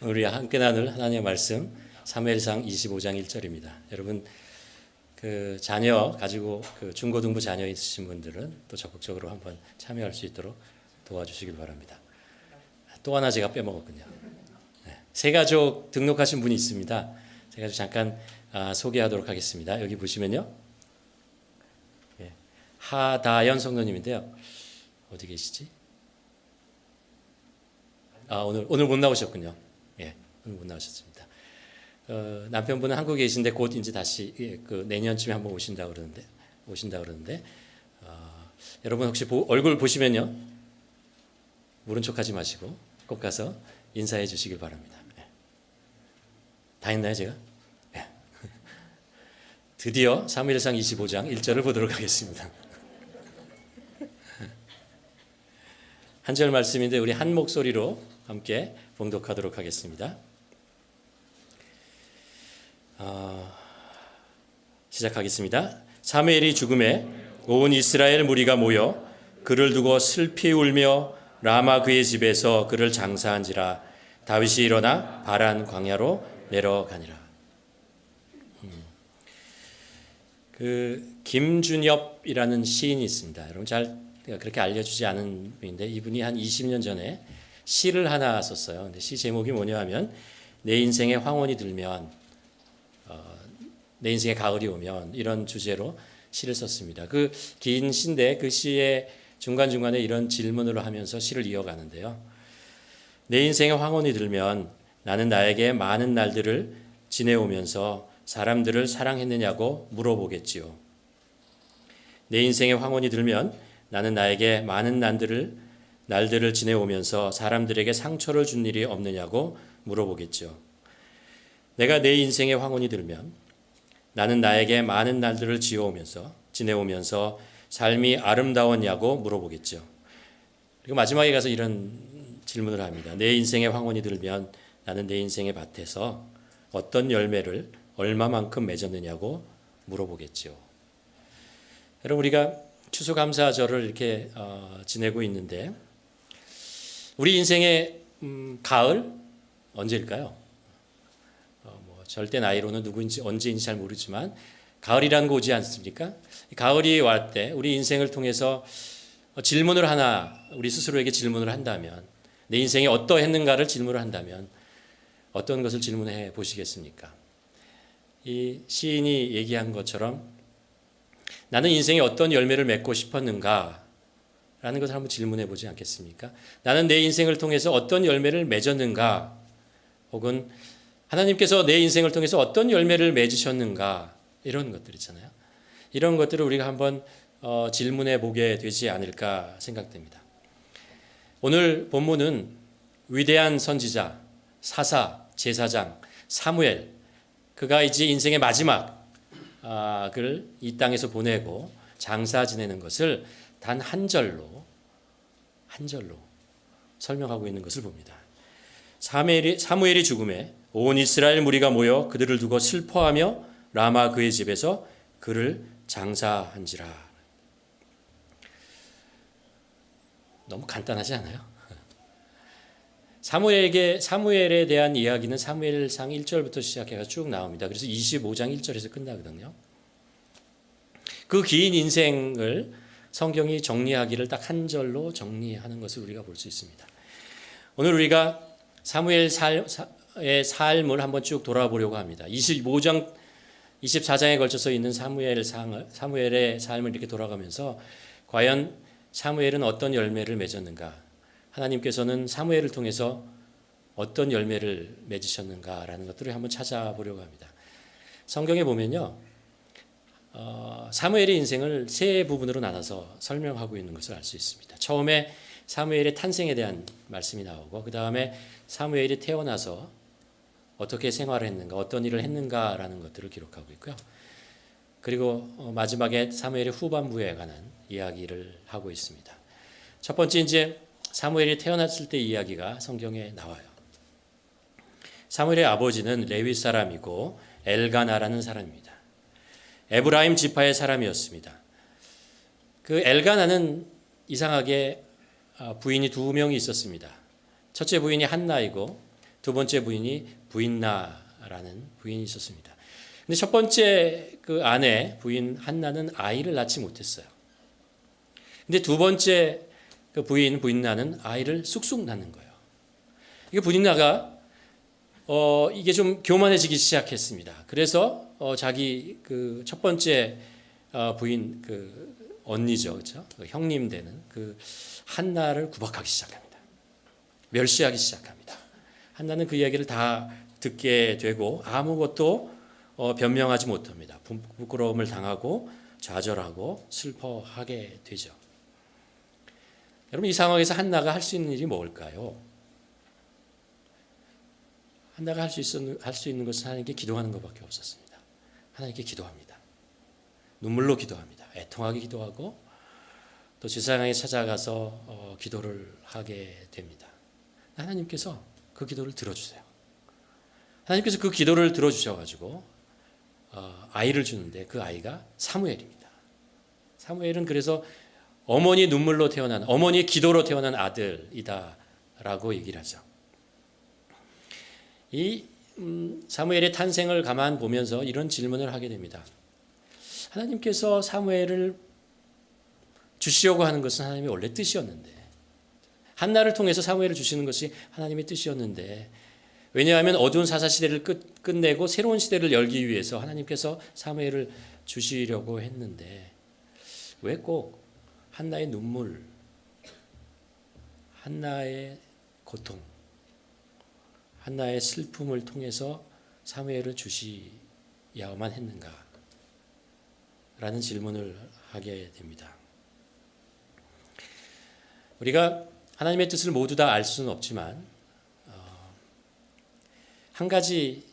우리 함께 나눌 하나님의 말씀 사무엘상 25장 1절입니다. 여러분 그 자녀 가지고 그 중고등부 자녀 있으신 분들은 또 적극적으로 한번 참여할 수 있도록 도와주시길 바랍니다. 또 하나 제가 빼먹었군요. 네, 새가족 등록하신 분이 있습니다. 제가 잠깐 소개하도록 하겠습니다. 여기 보시면요, 하다연 성도님인데요. 어디 계시지? 오늘 못 나오셨군요. 오늘 못 나오셨습니다. 남편분은 한국에 계신데 곧 이제 다시 그 내년쯤에 한번 오신다 그러는데 여러분 혹시 얼굴 보시면요, 모른 척하지 마시고 꼭 가서 인사해 주시길 바랍니다. 다 했나요 제가? 드디어 사무엘상 25장 1절을 보도록 하겠습니다. 한 절 말씀인데 우리 한 목소리로 함께 봉독하도록 하겠습니다. 시작하겠습니다. 사무엘이 죽음에 온 이스라엘 무리가 모여 그를 두고 슬피 울며 라마 그의 집에서 그를 장사한지라. 다윗이 일어나 바란 광야로 내려가니라. 그 김준엽이라는 시인이 있습니다. 여러분 잘 그렇게 알려주지 않은 분인데 이분이 한 20년 전에 시를 하나 썼어요. 근데 시 제목이 뭐냐 하면 내 인생의 황혼이 들면, 내 인생의 가을이 오면, 이런 주제로 시를 썼습니다. 그 긴 시인데 그 시의 중간중간에 이런 질문을 하면서 시를 이어가는데요. 내 인생의 황혼이 들면 나는 나에게 많은 날들을 지내오면서 사람들을 사랑했느냐고 물어보겠지요. 내 인생의 황혼이 들면 나는 나에게 많은 날들을 지내오면서 사람들에게 상처를 준 일이 없느냐고 물어보겠죠. 내가 내 인생의 황혼이 들면 나는 나에게 많은 날들을 지내오면서 삶이 아름다웠냐고 물어보겠죠. 그리고 마지막에 가서 이런 질문을 합니다. 내 인생의 황혼이 들면 나는 내 인생의 밭에서 어떤 열매를 얼마만큼 맺었느냐고 물어보겠죠. 여러분 우리가 추수감사절을 이렇게 지내고 있는데 우리 인생의 가을 언제일까요? 절대 나이로는 누구인지 언제인지 잘 모르지만 가을이라는 거 오지 않습니까? 가을이 올 때 우리 인생을 통해서 질문을 하나 우리 스스로에게 질문을 한다면, 내 인생이 어떠했는가를 질문을 한다면 어떤 것을 질문해 보시겠습니까? 이 시인이 얘기한 것처럼 나는 인생에 어떤 열매를 맺고 싶었는가 라는 것을 한번 질문해 보지 않겠습니까? 나는 내 인생을 통해서 어떤 열매를 맺었는가, 혹은 하나님께서 내 인생을 통해서 어떤 열매를 맺으셨는가, 이런 것들 있잖아요. 이런 것들을 우리가 한번 질문해 보게 되지 않을까 생각됩니다. 오늘 본문은 위대한 선지자, 사사, 제사장, 사무엘, 그가 이제 인생의 마지막 을 이 땅에서 보내고 장사 지내는 것을 단 한 절로 설명하고 있는 것을 봅니다. 사무엘이 죽음에 온 이스라엘 무리가 모여 그들을 두고 슬퍼하며 라마 그의 집에서 그를 장사한지라. 너무 간단하지 않아요? 사무엘에 대한 이야기는 사무엘상 1절부터 시작해서 쭉 나옵니다. 그래서 25장 1절에서 끝나거든요. 그 긴 인생을 성경이 정리하기를 딱 한 절로 정리하는 것을 우리가 볼 수 있습니다. 오늘 우리가 사무엘의 삶을 한번 쭉 돌아보려고 합니다. 25장, 24장에 걸쳐서 있는 사무엘의 삶을 이렇게 돌아가면서 과연 사무엘은 어떤 열매를 맺었는가, 하나님께서는 사무엘을 통해서 어떤 열매를 맺으셨는가라는 것들을 한번 찾아보려고 합니다. 성경에 보면요, 사무엘의 인생을 세 부분으로 나눠서 설명하고 있는 것을 알 수 있습니다. 처음에 사무엘의 탄생에 대한 말씀이 나오고, 그 다음에 사무엘이 태어나서 어떻게 생활을 했는가, 어떤 일을 했는가라는 것들을 기록하고 있고요. 그리고 마지막에 사무엘의 후반부에 관한 이야기를 하고 있습니다. 첫 번째 이제 사무엘이 태어났을 때 이야기가 성경에 나와요. 사무엘의 아버지는 레위 사람이고 엘가나라는 사람입니다. 에브라임 지파의 사람이었습니다. 그 엘가나는 이상하게 부인이 두 명이 있었습니다. 첫째 부인이 한나이고 두 번째 부인이 부인나라는 부인이 있었습니다. 근데 첫 번째 그 아내 부인 한나는 아이를 낳지 못했어요. 근데 두 번째 그 부인나는 아이를 쑥쑥 낳는 거예요. 이게 부인나가 이게 좀 교만해지기 시작했습니다. 그래서 자기 그 첫 번째 부인 그 언니죠, 그렇죠? 그 형님 되는 그 한나를 구박하기 시작합니다. 멸시하기 시작합니다. 한나는 그 이야기를 다 듣게 되고 아무것도 변명하지 못합니다. 부끄러움을 당하고 좌절하고 슬퍼하게 되죠. 여러분, 이 상황에서 한나가 할 수 있는 일이 뭘까요? 한나가 할 수 있는 것은 하나님께 기도하는 것밖에 없었습니다. 하나님께 기도합니다. 눈물로 기도합니다. 애통하게 기도하고 또 제사장에 찾아가서 기도를 하게 됩니다. 하나님께서 그 기도를 들어주세요. 하나님께서 그 기도를 들어주셔가지고 아이를 주는데 그 아이가 사무엘입니다. 사무엘은 그래서 어머니 눈물로 태어난, 어머니의 기도로 태어난 아들이다라고 얘기를 하죠. 이 사무엘의 탄생을 가만 보면서 이런 질문을 하게 됩니다. 하나님께서 사무엘을 주시려고 하는 것은 하나님의 원래 뜻이었는데, 한나를 통해서 사무엘을 주시는 것이 하나님의 뜻이었는데, 왜냐하면 어두운 사사시대를 끝내고 새로운 시대를 열기 위해서 하나님께서 사무엘을 주시려고 했는데 왜 꼭 한나의 눈물, 한나의 고통, 한나의 슬픔을 통해서 사무엘을 주시야만 했는가? 라는 질문을 하게 됩니다. 우리가 하나님의 뜻을 모두 다 알 수는 없지만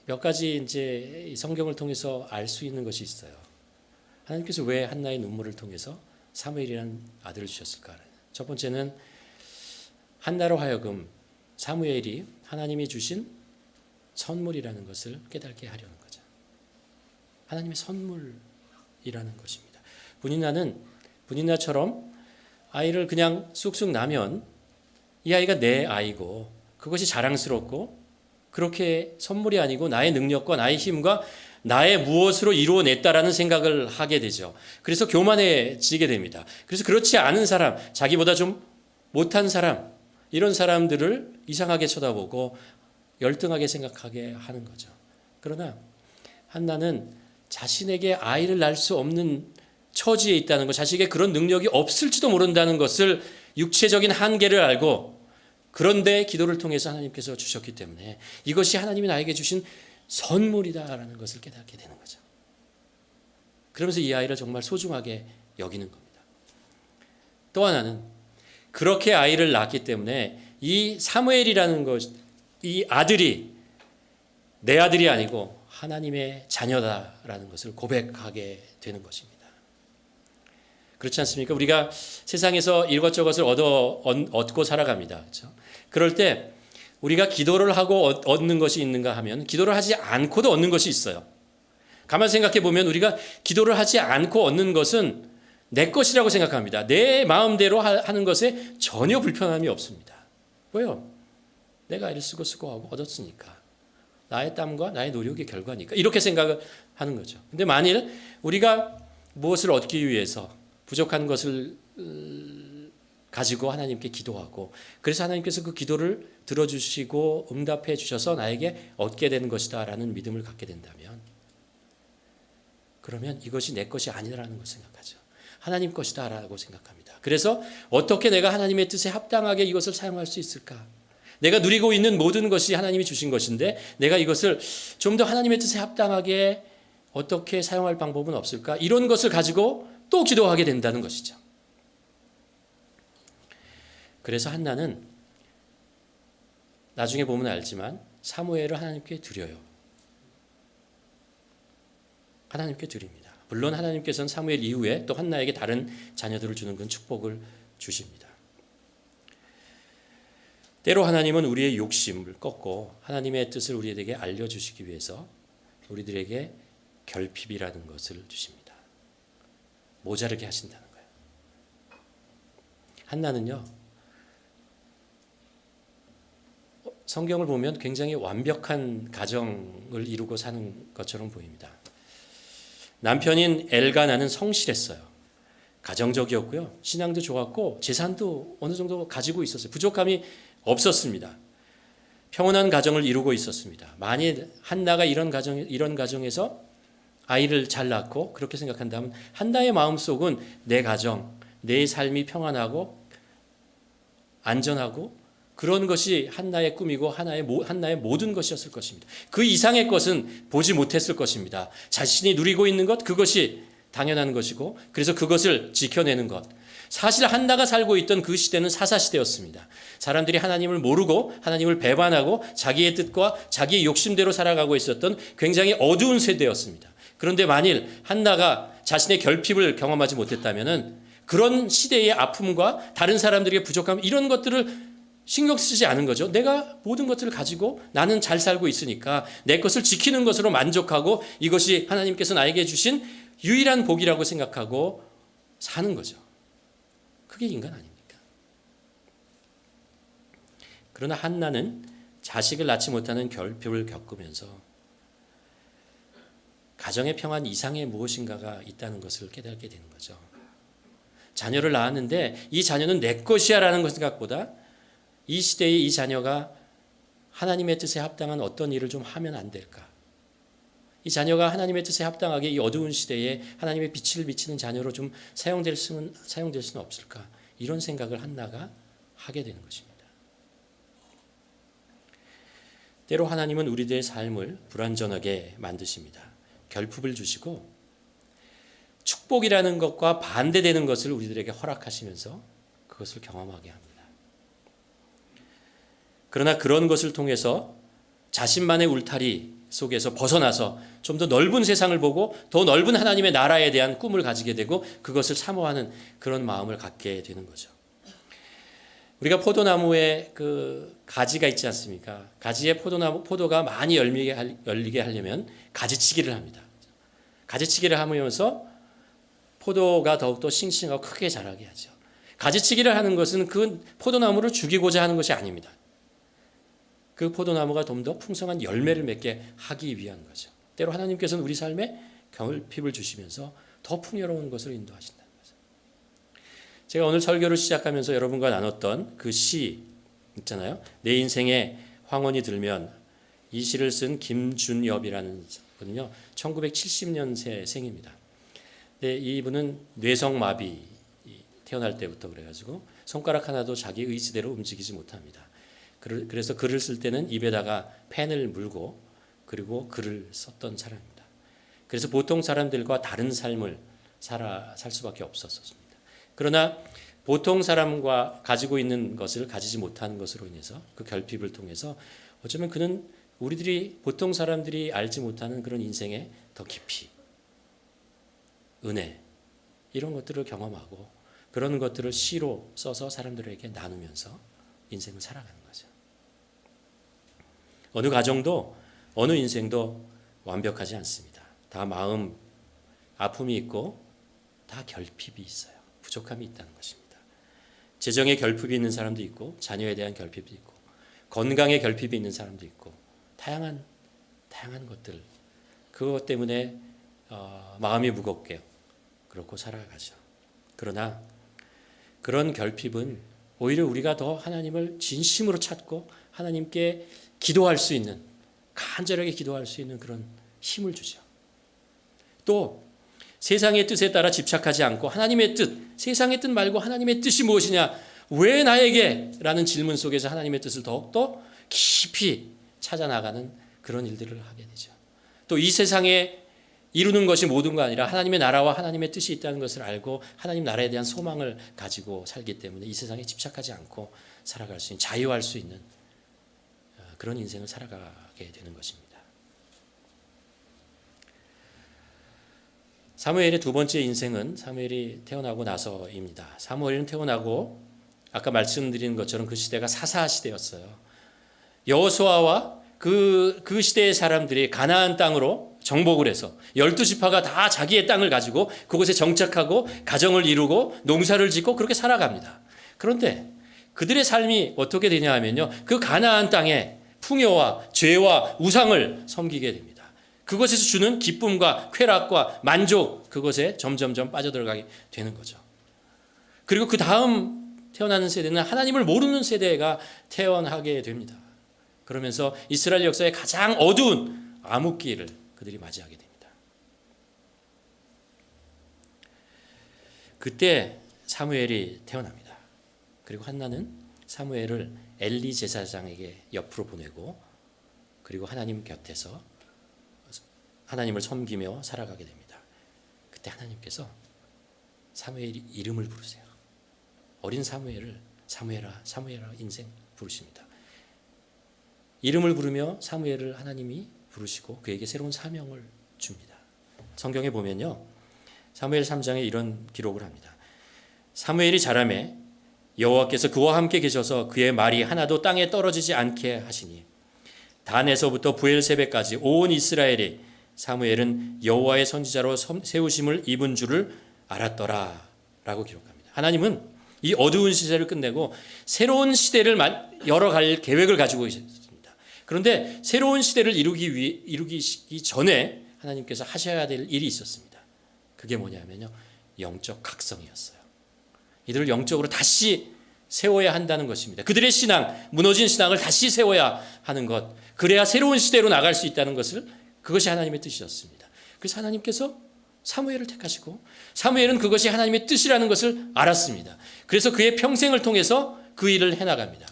몇 가지 이제 성경을 통해서 알 수 있는 것이 있어요. 하나님께서 왜 한나의 눈물을 통해서 사무엘이라는 아들을 주셨을까? 첫 번째는 한나로 하여금 사무엘이 하나님이 주신 선물이라는 것을 깨닫게 하려는 거죠. 하나님의 선물이라는 것입니다. 분인나처럼 아이를 그냥 쑥쑥 낳으면 이 아이가 내 아이고 그것이 자랑스럽고 그렇게 선물이 아니고 나의 능력과 나의 힘과 나의 무엇으로 이루어냈다라는 생각을 하게 되죠. 그래서 교만해지게 됩니다. 그래서 그렇지 않은 사람, 자기보다 좀 못한 사람, 이런 사람들을 이상하게 쳐다보고 열등하게 생각하게 하는 거죠. 그러나 한나는 자신에게 아이를 낳을 수 없는 처지에 있다는 것, 자신에게 그런 능력이 없을지도 모른다는 것을 육체적인 한계를 알고 그런데 기도를 통해서 하나님께서 주셨기 때문에 이것이 하나님이 나에게 주신 선물이다라는 것을 깨닫게 되는 거죠. 그러면서 이 아이를 정말 소중하게 여기는 겁니다. 또 하나는 그렇게 아이를 낳기 때문에 이 사무엘이라는 것, 이 아들이 내 아들이 아니고 하나님의 자녀다라는 것을 고백하게 되는 것입니다. 그렇지 않습니까? 우리가 세상에서 이것저것을 얻고 살아갑니다. 그렇죠? 그럴 때 우리가 기도를 하고 얻는 것이 있는가 하면 기도를 하지 않고도 얻는 것이 있어요. 가만 생각해 보면 우리가 기도를 하지 않고 얻는 것은 내 것이라고 생각합니다. 내 마음대로 하는 것에 전혀 불편함이 없습니다. 왜요? 내가 애를 쓰고 하고 얻었으니까. 나의 땀과 나의 노력의 결과니까. 이렇게 생각을 하는 거죠. 근데 만일 우리가 무엇을 얻기 위해서 부족한 것을 가지고 하나님께 기도하고 그래서 하나님께서 그 기도를 들어주시고 응답해 주셔서 나에게 얻게 되는 것이다 라는 믿음을 갖게 된다면 그러면 이것이 내 것이 아니라는 것을 생각하죠. 하나님 것이다 라고 생각합니다. 그래서 어떻게 내가 하나님의 뜻에 합당하게 이것을 사용할 수 있을까? 내가 누리고 있는 모든 것이 하나님이 주신 것인데 내가 이것을 좀 더 하나님의 뜻에 합당하게 어떻게 사용할 방법은 없을까? 이런 것을 가지고 또 기도하게 된다는 것이죠. 그래서 한나는 나중에 보면 알지만 사무엘을 하나님께 드려요. 하나님께 드립니다. 물론 하나님께서는 사무엘 이후에 또 한나에게 다른 자녀들을 주는 건 축복을 주십니다. 때로 하나님은 우리의 욕심을 꺾고 하나님의 뜻을 우리에게 알려주시기 위해서 우리들에게 결핍이라는 것을 주십니다. 모자르게 하신다는 거예요. 한나는요, 성경을 보면 굉장히 완벽한 가정을 이루고 사는 것처럼 보입니다. 남편인 엘가나는 성실했어요. 가정적이었고요. 신앙도 좋았고 재산도 어느 정도 가지고 있었어요. 부족함이 없었습니다. 평온한 가정을 이루고 있었습니다. 만일 한나가 이런 가정에서 아이를 잘 낳고 그렇게 생각한다면 한나의 마음속은 내 가정, 내 삶이 평안하고 안전하고 그런 것이 한나의 꿈이고 한나의 모든 것이었을 것입니다. 그 이상의 것은 보지 못했을 것입니다. 자신이 누리고 있는 것, 그것이 당연한 것이고 그래서 그것을 지켜내는 것. 사실 한나가 살고 있던 그 시대는 사사시대였습니다. 사람들이 하나님을 모르고 하나님을 배반하고 자기의 뜻과 자기의 욕심대로 살아가고 있었던 굉장히 어두운 세대였습니다. 그런데 만일 한나가 자신의 결핍을 경험하지 못했다면 그런 시대의 아픔과 다른 사람들의 부족함 이런 것들을 신경 쓰지 않은 거죠. 내가 모든 것들을 가지고 나는 잘 살고 있으니까 내 것을 지키는 것으로 만족하고 이것이 하나님께서 나에게 주신 유일한 복이라고 생각하고 사는 거죠. 그게 인간 아닙니까? 그러나 한나는 자식을 낳지 못하는 결핍을 겪으면서 가정의 평안 이상의 무엇인가가 있다는 것을 깨닫게 되는 거죠. 자녀를 낳았는데 이 자녀는 내 것이야 라는 생각보다 이 시대에 이 자녀가 하나님의 뜻에 합당한 어떤 일을 좀 하면 안 될까? 이 자녀가 하나님의 뜻에 합당하게 이 어두운 시대에 하나님의 빛을 비치는 자녀로 좀 사용될 수는 없을까? 이런 생각을 한나가 하게 되는 것입니다. 때로 하나님은 우리들의 삶을 불완전하게 만드십니다. 결핍을 주시고 축복이라는 것과 반대되는 것을 우리들에게 허락하시면서 그것을 경험하게 합니다. 그러나 그런 것을 통해서 자신만의 울타리 속에서 벗어나서 좀 더 넓은 세상을 보고 더 넓은 하나님의 나라에 대한 꿈을 가지게 되고 그것을 사모하는 그런 마음을 갖게 되는 거죠. 우리가 포도나무에 그 가지가 있지 않습니까? 가지에 포도가 많이 열리게 하려면 가지치기를 합니다. 가지치기를 하면서 포도가 더욱더 싱싱하고 크게 자라게 하죠. 가지치기를 하는 것은 그 포도나무를 죽이고자 하는 것이 아닙니다. 그 포도나무가 좀 더 풍성한 열매를 맺게 하기 위한 거죠. 때로 하나님께서는 우리 삶에 결핍을 주시면서 더 풍요로운 것을 인도하신다는 거죠. 제가 오늘 설교를 시작하면서 여러분과 나눴던 그 시 있잖아요. 내 인생에 황혼이 들면 이 시를 쓴 김준엽이라는 분은요. 1970년생 생입니다. 근데 이분은 뇌성마비 태어날 때부터 그래가지고 손가락 하나도 자기 의지대로 움직이지 못합니다. 그래서 글을 쓸 때는 입에다가 펜을 물고 그리고 글을 썼던 사람입니다. 그래서 보통 사람들과 다른 삶을 살 수밖에 없었습니다. 그러나 보통 사람과 가지고 있는 것을 가지지 못하는 것으로 인해서 그 결핍을 통해서 어쩌면 그는 보통 사람들이 알지 못하는 그런 인생에 더 깊이 은혜 이런 것들을 경험하고 그런 것들을 시로 써서 사람들에게 나누면서 인생을 살아가는 거죠. 어느 가정도 어느 인생도 완벽하지 않습니다. 다 마음 아픔이 있고 다 결핍이 있어요. 부족함이 있다는 것입니다. 재정에 결핍이 있는 사람도 있고 자녀에 대한 결핍이 있고 건강에 결핍이 있는 사람도 있고 다양한 것들 그것 때문에 마음이 무겁게 그렇고 살아가죠. 그러나 그런 결핍은 오히려 우리가 더 하나님을 진심으로 찾고 하나님께 기도할 수 있는 간절하게 기도할 수 있는 그런 힘을 주죠. 또 세상의 뜻에 따라 집착하지 않고 하나님의 뜻, 세상의 뜻 말고 하나님의 뜻이 무엇이냐? 왜 나에게? 라는 질문 속에서 하나님의 뜻을 더욱더 깊이 찾아나가는 그런 일들을 하게 되죠. 또 이 세상에 이루는 것이 모든 거 아니라 하나님의 나라와 하나님의 뜻이 있다는 것을 알고 하나님 나라에 대한 소망을 가지고 살기 때문에 이 세상에 집착하지 않고 살아갈 수 있는 자유할 수 있는 그런 인생을 살아가게 되는 것입니다. 사무엘의 두 번째 인생은 사무엘이 태어나고 나서입니다. 사무엘은 태어나고 아까 말씀드린 것처럼 그 시대가 사사 시대였어요. 여호수아와 그 시대의 사람들이 가나안 땅으로 정복을 해서 12지파가 다 자기의 땅을 가지고 그곳에 정착하고 가정을 이루고 농사를 짓고 그렇게 살아갑니다. 그런데 그들의 삶이 어떻게 되냐 하면요. 그 가나안 땅에 풍요와 죄와 우상을 섬기게 됩니다. 그것에서 주는 기쁨과 쾌락과 만족, 그것에 점점점 빠져들어가게 되는 거죠. 그리고 그 다음 태어나는 세대는 하나님을 모르는 세대가 태어나게 됩니다. 그러면서 이스라엘 역사의 가장 어두운 암흑기를 그들이 맞이하게 됩니다. 그때 사무엘이 태어납니다. 그리고 한나는 사무엘을 엘리 제사장에게 옆으로 보내고 그리고 하나님 곁에서 하나님을 섬기며 살아가게 됩니다. 그때 하나님께서 사무엘 이름을 부르세요. 어린 사무엘을 사무엘아 사무엘아 인생 부르십니다. 이름을 부르며 사무엘을 하나님이 부르시고 그에게 새로운 사명을 줍니다. 성경에 보면요, 사무엘 3장에 이런 기록을 합니다. 사무엘이 자라매 여호와께서 그와 함께 계셔서 그의 말이 하나도 땅에 떨어지지 않게 하시니 단에서부터 부엘세베까지 온 이스라엘이 사무엘은 여호와의 선지자로 세우심을 입은 줄을 알았더라 라고 기록합니다. 하나님은 이 어두운 시대를 끝내고 새로운 시대를 열어갈 계획을 가지고 있습니다. 그런데 새로운 시대를 이루기 전에 하나님께서 하셔야 될 일이 있었습니다. 그게 뭐냐면요, 영적 각성이었어요. 이들을 영적으로 다시 세워야 한다는 것입니다. 그들의 신앙, 무너진 신앙을 다시 세워야 하는 것, 그래야 새로운 시대로 나갈 수 있다는 것을, 그것이 하나님의 뜻이었습니다. 그래서 하나님께서 사무엘을 택하시고 사무엘은 그것이 하나님의 뜻이라는 것을 알았습니다. 그래서 그의 평생을 통해서 그 일을 해나갑니다.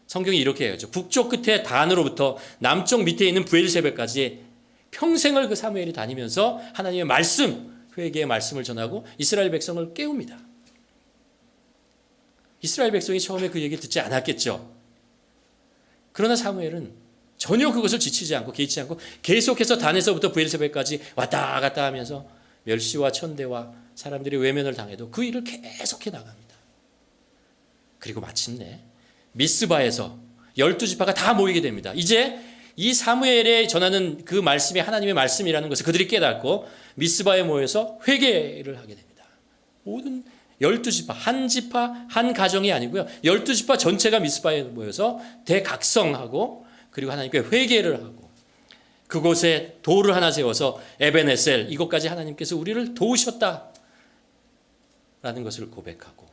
성경이 이렇게 해야죠. 북쪽 끝에 단으로부터 남쪽 밑에 있는 부엘세베까지 평생을 그 사무엘이 다니면서 하나님의 말씀, 회개의 말씀을 전하고 이스라엘 백성을 깨웁니다. 이스라엘 백성이 처음에 그 얘기 듣지 않았겠죠. 그러나 사무엘은 전혀 그것을 지치지 않고 개의치 않고 계속해서 단에서부터 부엘세베까지 왔다 갔다 하면서 멸시와 천대와 사람들이 외면을 당해도 그 일을 계속해 나갑니다. 그리고 마침내 미스바에서 12지파가 다 모이게 됩니다. 이제 이 사무엘에 전하는 그 말씀이 하나님의 말씀이라는 것을 그들이 깨닫고 미스바에 모여서 회개를 하게 됩니다. 모든 12지파, 한 지파, 한 가정이 아니고요, 12지파 전체가 미스바에 모여서 대각성하고 그리고 하나님께 회개를 하고 그곳에 돌을 하나 세워서 에벤에셀, 이곳까지 하나님께서 우리를 도우셨다라는 것을 고백하고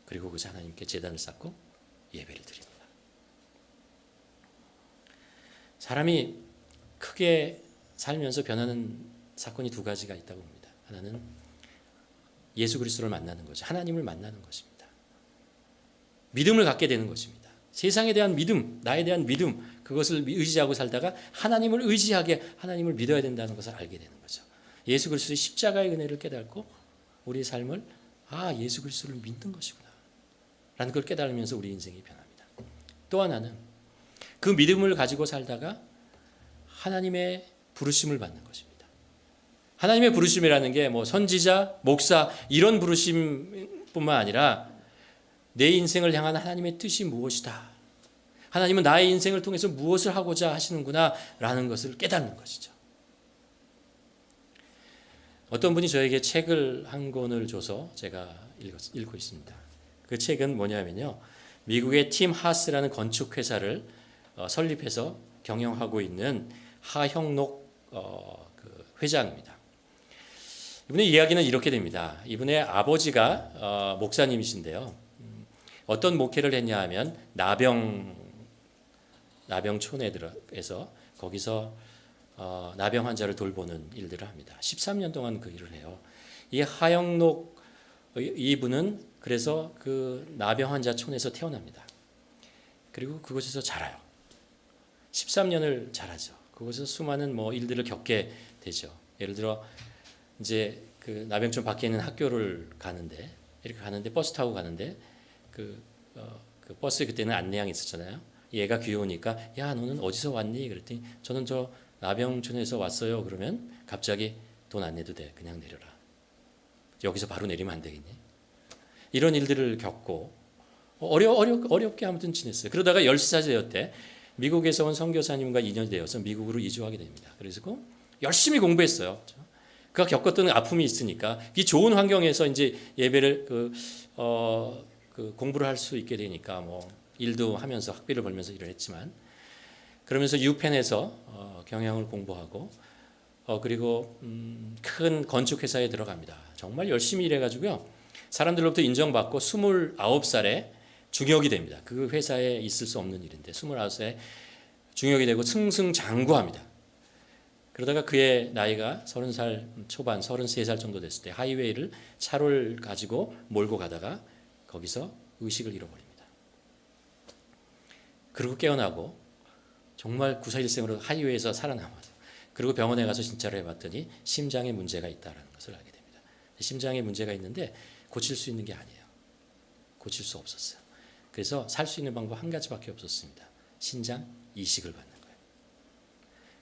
그리고 그것에 하나님께 제단을 쌓고 예배를 드립니다. 사람이 크게 살면서 변하는 사건이 두 가지가 있다고 봅니다. 하나는 예수 그리스도를 만나는 거죠. 하나님을 만나는 것입니다. 믿음을 갖게 되는 것입니다. 세상에 대한 믿음, 나에 대한 믿음, 그것을 의지하고 살다가 하나님을 의지하게, 하나님을 믿어야 된다는 것을 알게 되는 거죠. 예수 그리스도의 십자가의 은혜를 깨닫고 우리의 삶을 예수 그리스도를 믿는 것이구나 라는 걸 깨달으면서 우리 인생이 변합니다. 또 하나는 그 믿음을 가지고 살다가 하나님의 부르심을 받는 것입니다. 하나님의 부르심이라는 게 뭐 선지자, 목사 이런 부르심뿐만 아니라 내 인생을 향한 하나님의 뜻이 무엇이다, 하나님은 나의 인생을 통해서 무엇을 하고자 하시는구나 라는 것을 깨닫는 것이죠. 어떤 분이 저에게 책을 한 권을 줘서 제가 읽고 있습니다. 그 책은 뭐냐면요, 미국의 팀 하스라는 건축회사를 설립해서 경영하고 있는 하형록 그 회장입니다. 이분의 이야기는 이렇게 됩니다. 이분의 아버지가 목사님이신데요, 어떤 목회를 했냐 하면 나병촌에 들어서 거기서 나병 환자를 돌보는 일들을 합니다. 13년 동안 그 일을 해요. 이 하영록 이분은 그래서 그 나병 환자촌에서 태어납니다. 그리고 그곳에서 자라요. 13년을 자라죠. 그곳에서 수많은 일들을 겪게 되죠. 예를 들어 이제 그 나병촌 밖에 있는 학교를 가는데, 이렇게 가는데 버스 타고 가는데 그 버스에 그때는 안내양이 있었잖아요. 얘가 귀여우니까 야 너는 어디서 왔니? 그랬더니 저는 저 나병촌에서 왔어요. 그러면 갑자기 돈 안 내도 돼. 그냥 내려라. 여기서 바로 내리면 안 되겠니? 이런 일들을 겪고 어렵게 아무튼 지냈어요. 그러다가 10살 되었대. 미국에서 온 선교사님과 인연이 되어서 미국으로 이주하게 됩니다. 그래서 열심히 공부했어요. 그가 겪었던 아픔이 있으니까 이 좋은 환경에서 이제 예배를 공부를 할 수 있게 되니까 일도 하면서 학비를 벌면서 일을 했지만 그러면서 유펜에서 경영을 공부하고 그리고 큰 건축 회사에 들어갑니다. 정말 열심히 일해가지고요. 사람들로부터 인정받고 29살에 중역이 됩니다. 그 회사에 있을 수 없는 일인데 29살에 중역이 되고 승승장구합니다. 그러다가 그의 나이가 30살 초반, 33살 정도 됐을 때 하이웨이를 차를 가지고 몰고 가다가 거기서 의식을 잃어버립니다. 그리고 깨어나고 정말 구사일생으로 하이웨이에서 살아남아서 그리고 병원에 가서 진찰을 해봤더니 심장에 문제가 있다는 것을 알게 됩니다. 심장에 문제가 있는데 고칠 수 있는 게 아니에요. 고칠 수 없었어요. 그래서 살 수 있는 방법 한 가지밖에 없었습니다. 신장 이식을 받는 거예요.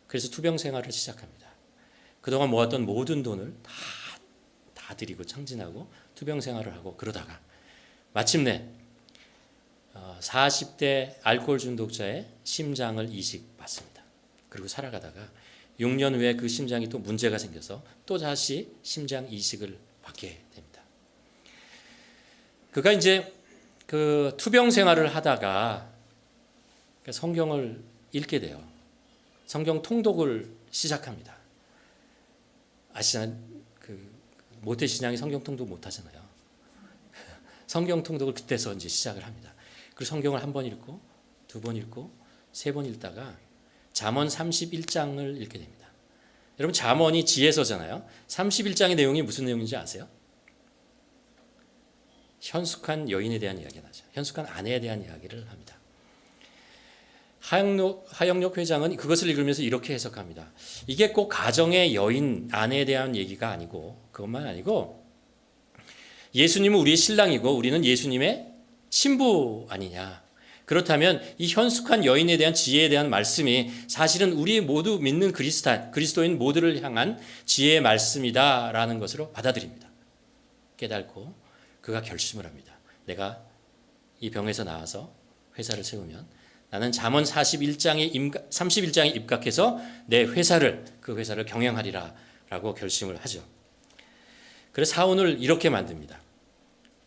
그래서 투병 생활을 시작합니다. 그동안 모았던 모든 돈을 다 드리고 청진하고 투병 생활을 하고 그러다가 마침내 40대 알코올 중독자의 심장을 이식받습니다. 그리고 살아가다가 6년 후에 그 심장이 또 문제가 생겨서 또 다시 심장 이식을 받게 됩니다. 그가 이제 그 투병 생활을 하다가 성경을 읽게 돼요. 성경 통독을 시작합니다. 아시잖아요. 그 모태 신앙이 성경 통독 못 하잖아요. 성경 통독을 그때서 이제 시작을 합니다. 그리고 성경을 한 번 읽고 두 번 읽고 세 번 읽다가 잠언 31장을 읽게 됩니다. 여러분 잠언이 지혜서잖아요. 31장의 내용이 무슨 내용인지 아세요? 현숙한 여인에 대한 이야기가 나죠. 현숙한 아내에 대한 이야기를 합니다. 하영록 회장은 그것을 읽으면서 이렇게 해석합니다. 이게 꼭 가정의 여인, 아내에 대한 얘기가 아니고 그것만 아니고 예수님은 우리의 신랑이고 우리는 예수님의 신부 아니냐. 그렇다면 이 현숙한 여인에 대한 지혜에 대한 말씀이 사실은 우리 모두 믿는 그리스도인 모두를 향한 지혜의 말씀이다라는 것으로 받아들입니다. 깨닫고 그가 결심을 합니다. 내가 이 병에서 나와서 회사를 세우면 나는 잠언 31장에 입각해서 내 그 회사를 경영하리라 라고 결심을 하죠. 그래서 사원을 이렇게 만듭니다.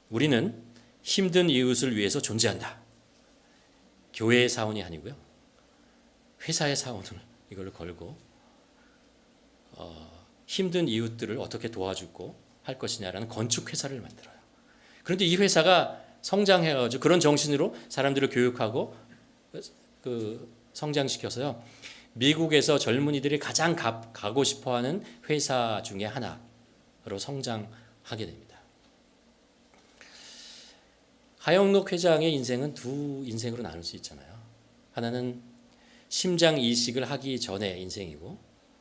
우리는 힘든 이웃을 위해서 존재한다. 교회의 사원이 아니고요. 회사의 사원을 이걸 걸고 힘든 이웃들을 어떻게 도와주고 할 것이냐라는 건축 회사를 만들어요. 그런데 이 회사가 성장해가지고 그런 정신으로 사람들을 교육하고 성장시켜서요. 미국에서 젊은이들이 가장 가고 싶어하는 회사 중에 하나로 성장하게 됩니다. 하영록 회장의 인생은 두 인생으로 나눌 수 있잖아요. 하나는 심장 이식을 하기 전의 인생이고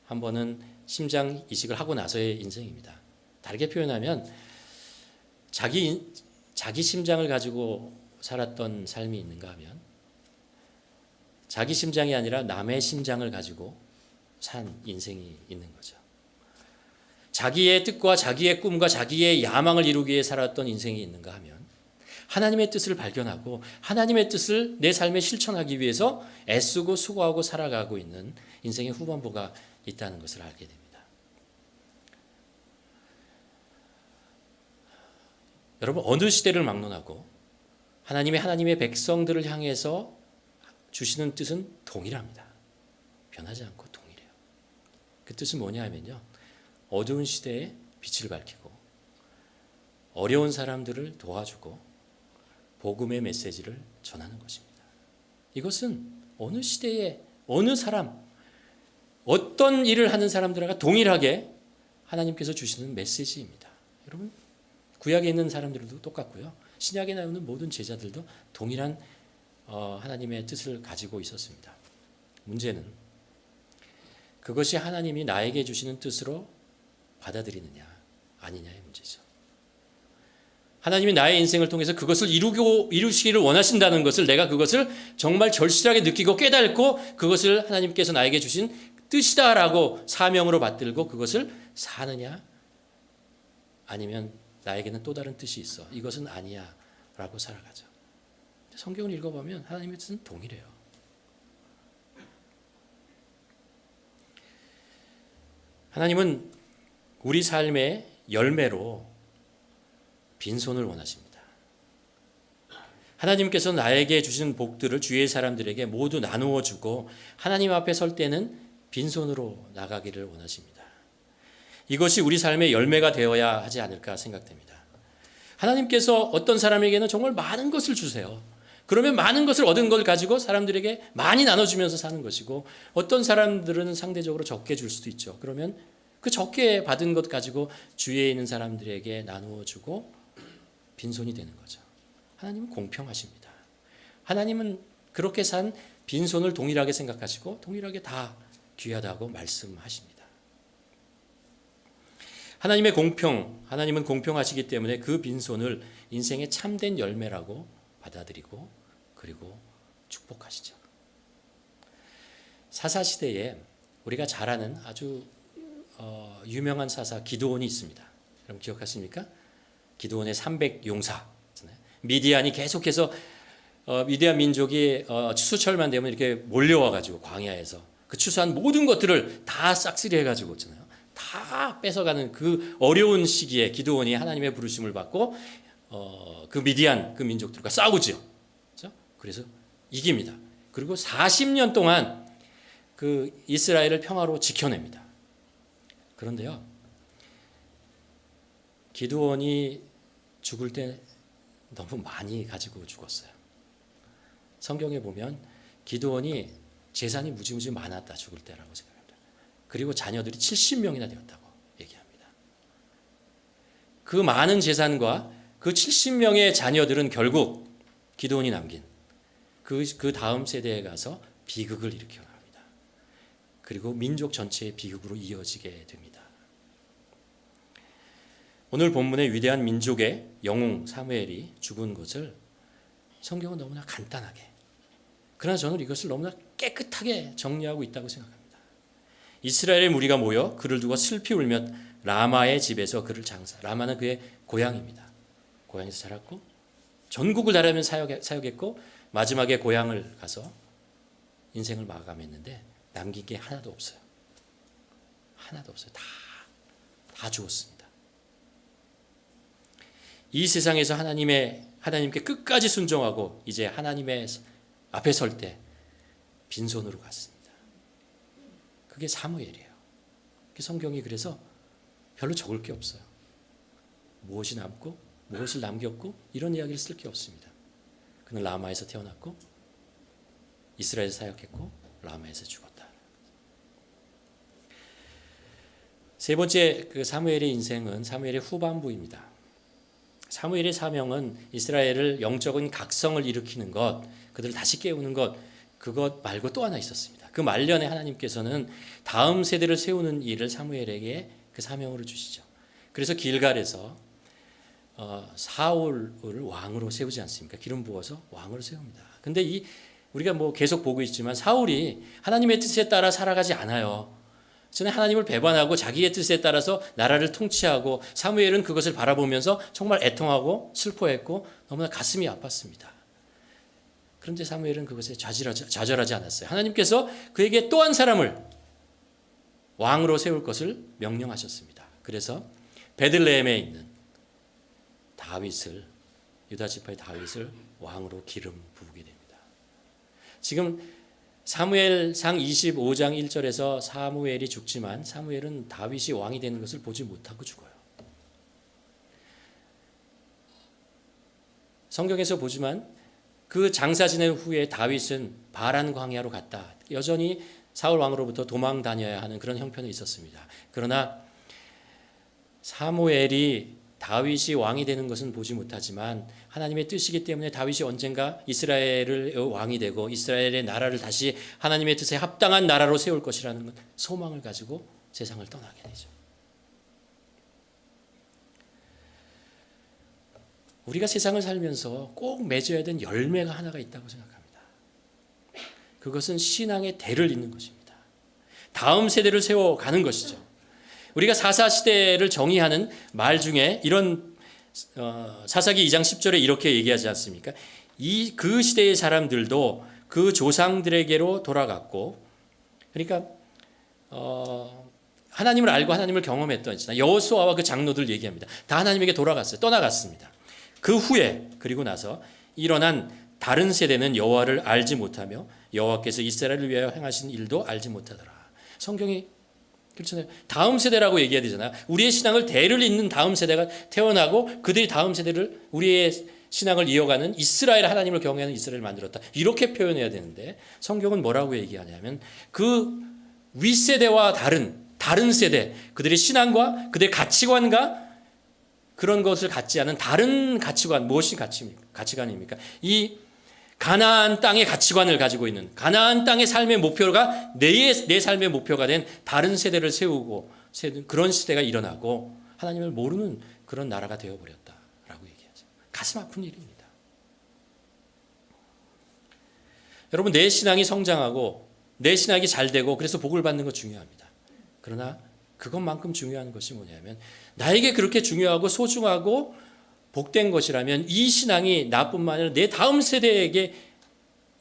한 번은 심장 이식을 하고 나서의 인생입니다. 다르게 표현하면 자기 심장을 가지고 살았던 삶이 있는가 하면 자기 심장이 아니라 남의 심장을 가지고 산 인생이 있는 거죠. 자기의 뜻과 자기의 꿈과 자기의 야망을 이루기 위해 살았던 인생이 있는가 하면 하나님의 뜻을 발견하고 하나님의 뜻을 내 삶에 실천하기 위해서 애쓰고 수고하고 살아가고 있는 인생의 후반부가 있다는 것을 알게 됩니다. 여러분 어느 시대를 막론하고 하나님의 백성들을 향해서 주시는 뜻은 동일합니다. 변하지 않고 동일해요. 그 뜻은 뭐냐 하면요. 어두운 시대에 빛을 밝히고 어려운 사람들을 도와주고 복음의 메시지를 전하는 것입니다. 이것은 어느 시대에 어느 사람 어떤 일을 하는 사람들과 동일하게 하나님께서 주시는 메시지입니다. 여러분 구약에 있는 사람들도 똑같고요. 신약에 나오는 모든 제자들도 동일한 하나님의 뜻을 가지고 있었습니다. 문제는 그것이 하나님이 나에게 주시는 뜻으로 받아들이느냐 아니냐의 문제죠. 하나님이 나의 인생을 통해서 그것을 이루시기를 원하신다는 것을 내가 그것을 정말 절실하게 느끼고 깨닫고 그것을 하나님께서 나에게 주신 뜻이다라고 사명으로 받들고 그것을 사느냐 아니면 나에게는 또 다른 뜻이 있어. 이것은 아니야 라고 살아가죠. 성경을 읽어보면 하나님의 뜻은 동일해요. 하나님은 우리 삶의 열매로 빈손을 원하십니다. 하나님께서 나에게 주신 복들을 주위의 사람들에게 모두 나누어 주고 하나님 앞에 설 때는 빈손으로 나가기를 원하십니다. 이것이 우리 삶의 열매가 되어야 하지 않을까 생각됩니다. 하나님께서 어떤 사람에게는 정말 많은 것을 주세요. 그러면 많은 것을 얻은 걸 가지고 사람들에게 많이 나눠주면서 사는 것이고, 어떤 사람들은 상대적으로 적게 줄 수도 있죠. 그러면 그 적게 받은 것 가지고 주위에 있는 사람들에게 나누어 주고 빈손이 되는 거죠. 하나님은 공평하십니다. 하나님은 그렇게 산 빈손을 동일하게 생각하시고 동일하게 다 귀하다고 말씀하십니다. 하나님은 공평하시기 때문에 그 빈손을 인생의 참된 열매라고 받아들이고 그리고 축복하시죠. 사사시대에 우리가 잘 아는 아주 유명한 사사 기드온이 있습니다. 여러분 기억하십니까? 기드온의 300용사. 미디안이 계속해서 미디안 민족이 추수철만 되면 이렇게 몰려와가지고 광야에서 그 추수한 모든 것들을 다 싹쓸이 해가지고 있잖아요. 다 뺏어가는 그 어려운 시기에 기드온이 하나님의 부르심을 받고 그 미디안 그 민족들과 싸우죠. 그래서 이깁니다. 그리고 40년 동안 그 이스라엘을 평화로 지켜냅니다. 그런데요, 기드온이 죽을 때 너무 많이 가지고 죽었어요. 성경에 보면 기드온이 재산이 무지무지 많았다, 죽을 때라고 생각합니다. 그리고 자녀들이 70명이나 되었다고 얘기합니다. 그 많은 재산과 그 70명의 자녀들은 결국 기드온이 남긴 그 다음 세대에 가서 비극을 일으켜 나갑니다. 그리고 민족 전체의 비극으로 이어지게 됩니다. 오늘 본문의 위대한 민족의 영웅 사무엘이 죽은 것을 성경은 너무나 간단하게, 그러나 저는 이것을 너무나 깨끗하게 정리하고 있다고 생각합니다. 이스라엘의 무리가 모여 그를 두고 슬피 울며 라마의 집에서 그를 라마는 그의 고향입니다. 고향에서 자랐고 전국을 다니며 사역했고 마지막에 고향을 가서 인생을 마감했는데 남긴 게 하나도 없어요. 하나도 없어요. 다 죽었습니다. 이 세상에서 하나님께 끝까지 순종하고 이제 하나님의 앞에 설 때 빈손으로 갔습니다. 그게 사무엘이에요. 성경이 그래서 별로 적을 게 없어요. 무엇이 남고 무엇을 남겼고 이런 이야기를 쓸 게 없습니다. 그는 라마에서 태어났고 이스라엘에서 사역했고 라마에서 죽었다. 세 번째 그 사무엘의 인생은 사무엘의 후반부입니다. 사무엘의 사명은 이스라엘을 영적인 각성을 일으키는 것, 그들을 다시 깨우는 것, 그것 말고 또 하나 있었습니다. 그 말년에 하나님께서는 다음 세대를 세우는 일을 사무엘에게 그 사명으로 주시죠. 그래서 길갈에서 사울을 왕으로 세우지 않습니까? 기름 부어서 왕으로 세웁니다. 근데 우리가 계속 보고 있지만 사울이 하나님의 뜻에 따라 살아가지 않아요. 저는 하나님을 배반하고 자기의 뜻에 따라서 나라를 통치하고, 사무엘은 그것을 바라보면서 정말 애통하고 슬퍼했고 너무나 가슴이 아팠습니다. 그런데 사무엘은 그것에 좌절하지 않았어요. 하나님께서 그에게 또 한 사람을 왕으로 세울 것을 명령하셨습니다. 그래서 베들레헴에 있는 유다 지파의 다윗을 왕으로 기름 부으게 됩니다. 지금 사무엘상 25장 1절에서 사무엘이 죽지만 사무엘은 다윗이 왕이 되는 것을 보지 못하고 죽어요. 성경에서 보지만 그 장사 지낸 후에 다윗은 바란 광야로 갔다. 여전히 사울 왕으로부터 도망 다녀야 하는 그런 형편이 있었습니다. 그러나 사무엘이 다윗이 왕이 되는 것은 보지 못하지만 하나님의 뜻이기 때문에 다윗이 언젠가 이스라엘의 왕이 되고 이스라엘의 나라를 다시 하나님의 뜻에 합당한 나라로 세울 것이라는 소망을 가지고 세상을 떠나게 되죠. 우리가 세상을 살면서 꼭 맺어야 되는 열매가 하나가 있다고 생각합니다. 그것은 신앙의 대를 잇는 것입니다. 다음 세대를 세워가는 것이죠. 우리가 사사시대를 정의하는 말 중에 이런 사사기 2장 10절에 이렇게 얘기하지 않습니까? 그 시대의 사람들도 그 조상들에게로 돌아갔고, 그러니까 하나님을 알고 하나님을 경험했던 여호수아와 그 장로들 얘기합니다. 다 하나님에게 돌아갔어요. 떠나갔습니다. 그 후에 그리고 나서 일어난 다른 세대는 여호와를 알지 못하며 여호와께서 이스라엘을 위하여 행하신 일도 알지 못하더라. 성경이 그렇잖아요. 다음 세대라고 얘기해야 되잖아요. 우리의 신앙을 대를 잇는 다음 세대가 태어나고 그들이 다음 세대를 우리의 신앙을 이어가는 이스라엘, 하나님을 경외하는 이스라엘을 만들었다. 이렇게 표현해야 되는데 성경은 뭐라고 얘기하냐면 그 윗세대와 다른 세대, 그들의 신앙과 그들의 가치관과 그런 것을 갖지 않은 다른 가치관, 무엇이 가치관입니까? 이 가나안 땅의 가치관을 가지고 있는, 가나안 땅의 삶의 목표가 내 삶의 목표가 된 다른 세대를 세우고 그런 시대가 일어나고 하나님을 모르는 그런 나라가 되어버렸다라고 얘기하죠. 가슴 아픈 일입니다. 여러분, 내 신앙이 성장하고 내 신앙이 잘 되고 그래서 복을 받는 거 중요합니다. 그러나 그것만큼 중요한 것이 뭐냐면 나에게 그렇게 중요하고 소중하고 복된 것이라면 이 신앙이 나뿐만 아니라 내 다음 세대에게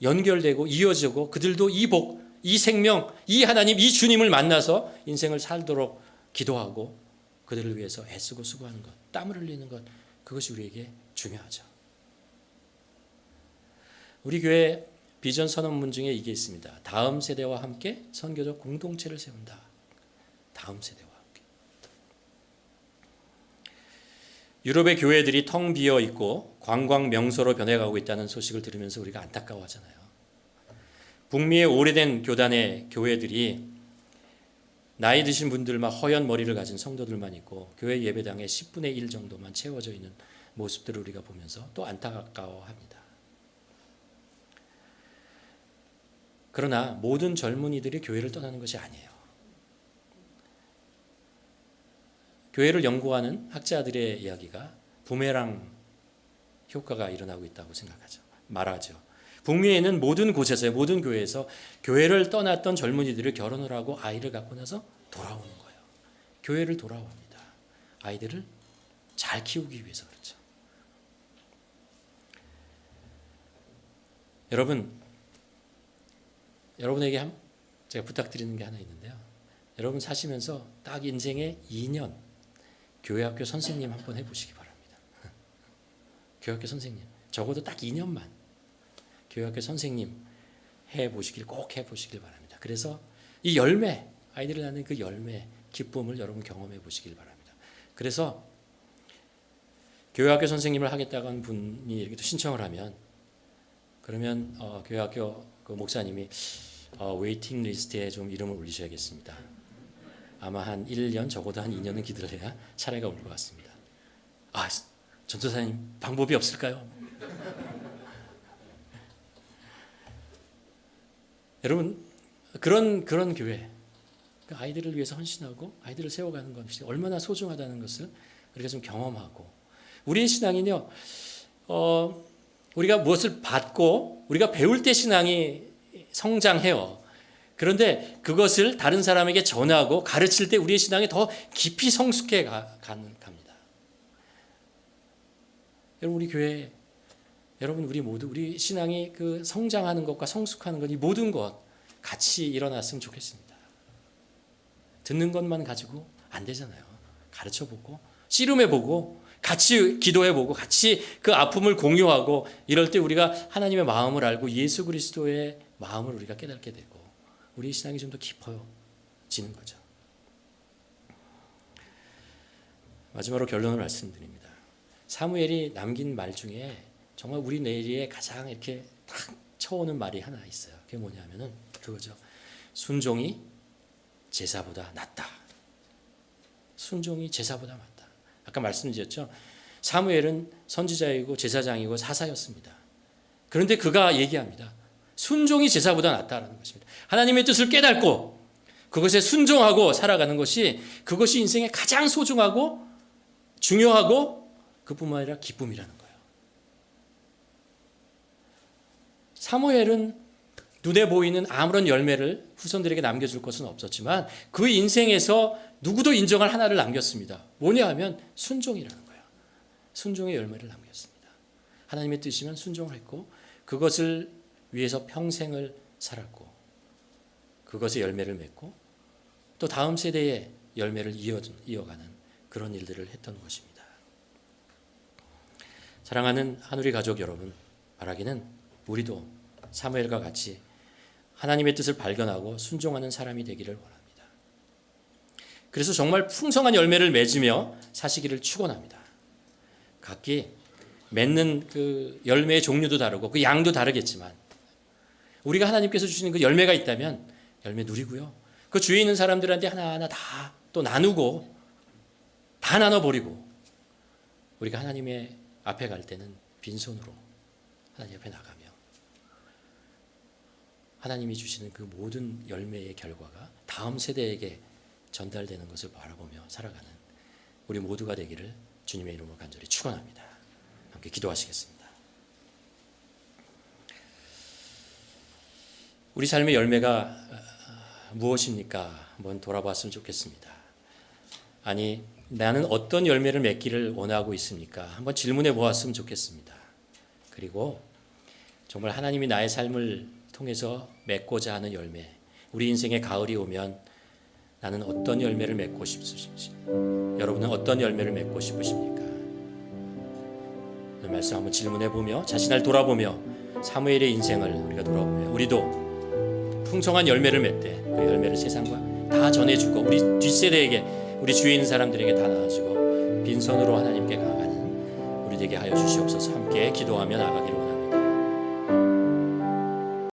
연결되고 이어지고 그들도 이 복, 이 생명, 이 하나님, 이 주님을 만나서 인생을 살도록 기도하고 그들을 위해서 애쓰고 수고하는 것, 땀을 흘리는 것, 그것이 우리에게 중요하죠. 우리 교회 비전 선언문 중에 이게 있습니다. 다음 세대와 함께 선교적 공동체를 세운다. 다음 세대와 함께. 유럽의 교회들이 텅 비어 있고 관광 명소로 변해가고 있다는 소식을 들으면서 우리가 안타까워하잖아요. 북미의 오래된 교단의 교회들이 나이 드신 분들만 허연 머리를 가진 성도들만 있고 교회 예배당의 10분의 1 정도만 채워져 있는 모습들을 우리가 보면서 또 안타까워합니다. 그러나 모든 젊은이들이 교회를 떠나는 것이 아니에요. 교회를 연구하는 학자들의 이야기가 부메랑 효과가 일어나고 있다고 생각하죠. 말하죠. 북미에는 모든 곳에서, 모든 교회에서 교회를 떠났던 젊은이들이 결혼을 하고 아이를 갖고 나서 돌아오는 거예요. 교회를 돌아옵니다. 아이들을 잘 키우기 위해서 그렇죠. 여러분에게 제가 부탁드리는 게 하나 있는데요. 여러분 사시면서 딱 인생의 2년 교회학교 선생님 한번 해보시기 바랍니다. 교회학교 선생님, 적어도 딱 2년만 교회학교 선생님 꼭 해보시길 바랍니다. 그래서 이 열매, 아이들을 낳는 그 열매, 기쁨을 여러분 경험해 보시길 바랍니다. 그래서 교회학교 선생님을 하겠다고 하는 분이 이렇게 신청을 하면 그러면 교회학교 그 목사님이 웨이팅 리스트에 좀 이름을 올리셔야겠습니다. 아마 한 1년, 적어도 한 2년은 기도를 해야 차례가 올 것 같습니다. 전도사님 방법이 없을까요? 여러분 그런 교회, 아이들을 위해서 헌신하고 아이들을 세워가는 것이 얼마나 소중하다는 것을 우리가 좀 경험하고, 우리의 신앙은요, 우리가 무엇을 받고 우리가 배울 때 신앙이 성장해요. 그런데 그것을 다른 사람에게 전하고 가르칠 때 우리의 신앙이 더 깊이 성숙해 갑니다. 여러분, 우리 교회, 여러분 우리 모두 우리 신앙이 그 성장하는 것과 성숙하는 것, 이 모든 것 같이 일어났으면 좋겠습니다. 듣는 것만 가지고 안 되잖아요. 가르쳐보고 씨름해보고 같이 기도해보고 같이 그 아픔을 공유하고, 이럴 때 우리가 하나님의 마음을 알고 예수 그리스도의 마음을 우리가 깨닫게 되고 우리의 신앙이 좀 더 깊어지는 거죠. 마지막으로 결론을 말씀드립니다. 사무엘이 남긴 말 중에 정말 우리 뇌리에 가장 이렇게 탁 쳐오는 말이 하나 있어요. 그게 뭐냐면은 그거죠. 순종이 제사보다 낫다. 순종이 제사보다 낫다. 아까 말씀드렸죠. 사무엘은 선지자이고 제사장이고 사사였습니다. 그런데 그가 얘기합니다. 순종이 제사보다 낫다라는 것입니다. 하나님의 뜻을 깨닫고 그것에 순종하고 살아가는 것이, 그것이 인생에 가장 소중하고 중요하고 그뿐만 아니라 기쁨이라는 거예요. 사무엘은 눈에 보이는 아무런 열매를 후손들에게 남겨줄 것은 없었지만 그 인생에서 누구도 인정할 하나를 남겼습니다. 뭐냐 하면 순종이라는 거예요. 순종의 열매를 남겼습니다. 하나님의 뜻이면 순종을 했고 그것을 위해서 평생을 살았고 그것의 열매를 맺고 또 다음 세대의 열매를 이어가는 그런 일들을 했던 것입니다. 사랑하는 한우리 가족 여러분, 말하기는 우리도 사무엘과 같이 하나님의 뜻을 발견하고 순종하는 사람이 되기를 원합니다. 그래서 정말 풍성한 열매를 맺으며 사시기를 축원합니다. 각기 맺는 그 열매의 종류도 다르고 그 양도 다르겠지만 우리가 하나님께서 주시는 그 열매가 있다면 열매 누리고요. 그 주위에 있는 사람들한테 하나하나 다 또 나누고 다 나눠버리고 우리가 하나님의 앞에 갈 때는 빈손으로 하나님 앞에 나가며 하나님이 주시는 그 모든 열매의 결과가 다음 세대에게 전달되는 것을 바라보며 살아가는 우리 모두가 되기를 주님의 이름으로 간절히 축원합니다. 함께 기도하시겠습니다. 우리 삶의 열매가 무엇입니까? 한번 돌아봤으면 좋겠습니다. 아니, 나는 어떤 열매를 맺기를 원하고 있습니까? 한번 질문해 보았으면 좋겠습니다. 그리고 정말 하나님이 나의 삶을 통해서 맺고자 하는 열매, 우리 인생의 가을이 오면 나는 어떤 열매를 맺고 싶으십니까? 여러분은 어떤 열매를 맺고 싶으십니까? 그 말씀 한번 질문해 보며 자신을 돌아보며 사무엘의 인생을 우리가 돌아보며 우리도 풍성한 열매를 맺되 그 열매를 세상과 다 전해주고 우리 뒷세대에게 우리 주위에 있는 사람들에게 다 나눠주고 빈손으로 하나님께 나아가는 우리 되게 하여 주시옵소서. 함께 기도하며 나아가기를